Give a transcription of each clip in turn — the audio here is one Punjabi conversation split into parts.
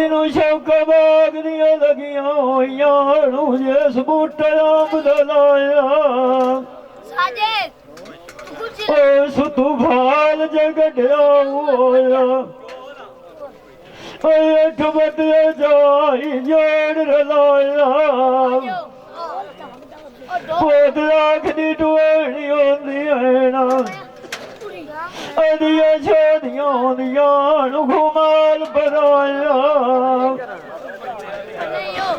ਨੂੰ ਸ਼ੌਕਾਂ ਬਾਗ ਦੀਆਂ ਲੱਗੀਆਂ ਹੋਈਆਂ ਨੂੰ ਜਿਸ ਬੂਟੇ ਅੰਬ ਦਾ ਲਾਇਆ ਉਸ ਤੂਫਾਨ ਜਗੜਿਆ ਹੋਇਆ ਅੱਠ ਬਦਲੇ ਜਾਈ ਜੋੜ ਰਲਾਇਆ ਪੋਦ ਆਖਦੀ ਟੁਆਣੀ ਹੁੰਦੀ ਹੈ ਨਾ ਅਦੀਆਂ ਛੋਦੀਆਂ ਦੀਆਂ ਨੂੰ ਘੁਮਾਲ ਬਰਾਇਆ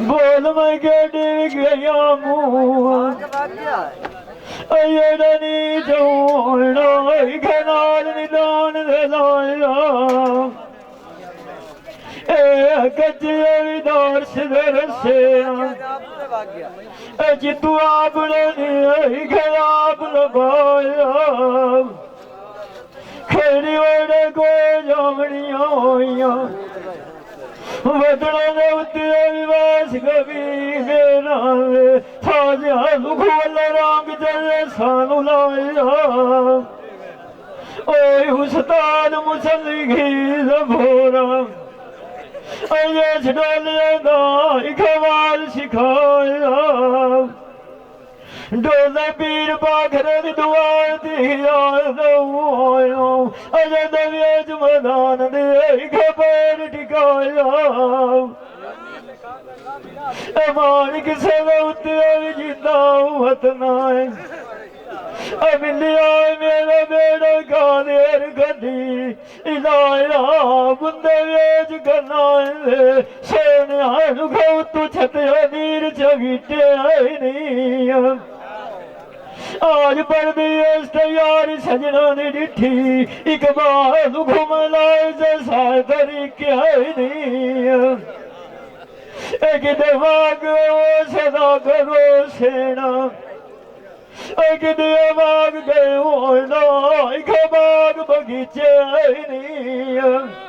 ਬੋਲ ਮੈਂ ਗੱਡੀ ਗਿਆ ਮੂੰਹ ਅਯੜਾ ਨੀ ਜੋਣਾ ਖਨਾਲ ਨਿਦਾਨ ਦੇ ਲਾਇਆ ਕੱਚੇ ਵੀ ਦਰਸ ਦੇ ਰਸਿਆ ਜਿੱਤੂ ਆਪਣੇ ਨੀ ਖਰਾਬ ਲਗਾਇਆ ਖੇੜੀ ਵੇੜੇ ਕੋ ਜਾਵਣੀਆਂ ਹੋਈਆਂ ਵਦੜਾਂ ਦੇ ਉੱਤੇ ਵਿਵਾਸ ਕਵੀ ਦੇ ਨਾਲ ਸਾਜਿਆ ਦੁਖ ਵਾਲਾ ਰੰਗ ਚੱਲੇ ਸਾਨੂੰ ਲਾਇਆ ਓਏ ਉਸਤਾਦ ਮੁਸਲਗੀ ਜ਼ਬੋਰਾ ਅਏ ਛਡੋਲੇ ਦਾ ਇਖਵਾਲ ਸਿਖਾਇਆ ਡੋਲੇ ਪੀਰ ਬਾਖਰੇ ਦੀ ਦੁਆ ਦੀ ਯਾਦ ਹੋਇਆ ਅਜੇ ਦਵੇਜ ਮੈਦਾਨ ਦੇ ਖਬਰ ਟਿਕਾਇਆ ਮਾਨ ਕਿਸੇ ਦੇ ਉੱਤੇ ਜਿੰਦਾ ਵਤਨਾ ਹੈ ਮਿਲਿਆ ਮੇਰੇ ਬੇੜੇ ਕਾਦਰ ਗੱਡੀ ਇਲਾਇਆ ਬੰਦੇ ਵੇਜ ਕਰਨਾ ਸੋਨਿਆ ਨੂੰ ਖਉ ਤੂੰ ਛਤਿਆ ਨੀਰ ਚਗੀਟੇ ਆਈ ਨਹੀਂ आज पढ़ती इस तैयारी सजना ने डिठी इकबाल घूम लाए जैसा तरीके नहीं एक दिमाग सदा करो सेना एक दिमाग गए होना इकबाग बगीचे नहीं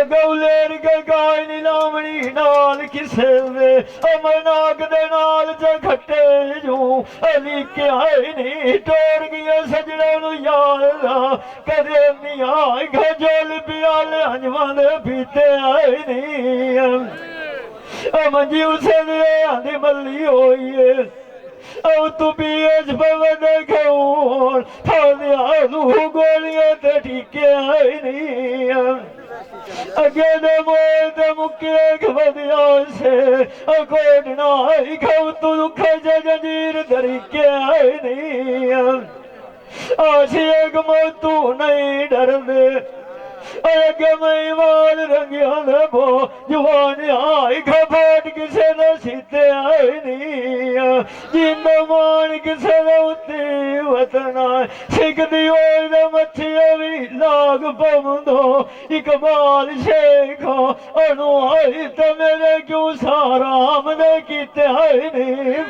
गौलेर गाय नीलामणी नाल किसे वे अमरनाग दे नाल खट्टे जू अली के आए नी टोर गया सजने नू यार कदे नी आए गजल पियाले अंजवान पीते आए नी मंजी उसे आंधी मल्ली होई है औ तू पीएच पवन खेऊन थालिया लू गोलियां ते ठीके आए नी अगे दे मोए दे मुके खवदिया से अकोडना खव तू दुख जंजीर तरीके आए नहीं आशिक तू नहीं डरदे अगे मैं वाल रंगिया दे बो जवान आई खपाट किसे ने सीते आए नहीं जिंदा मान किसे ने उत्ती वतना सिकदी होए दे मच्छिया भी लाग पवंदो इकबाल शेखा अनु आई ते मेरे क्यों सारा हमने कीते आए नहीं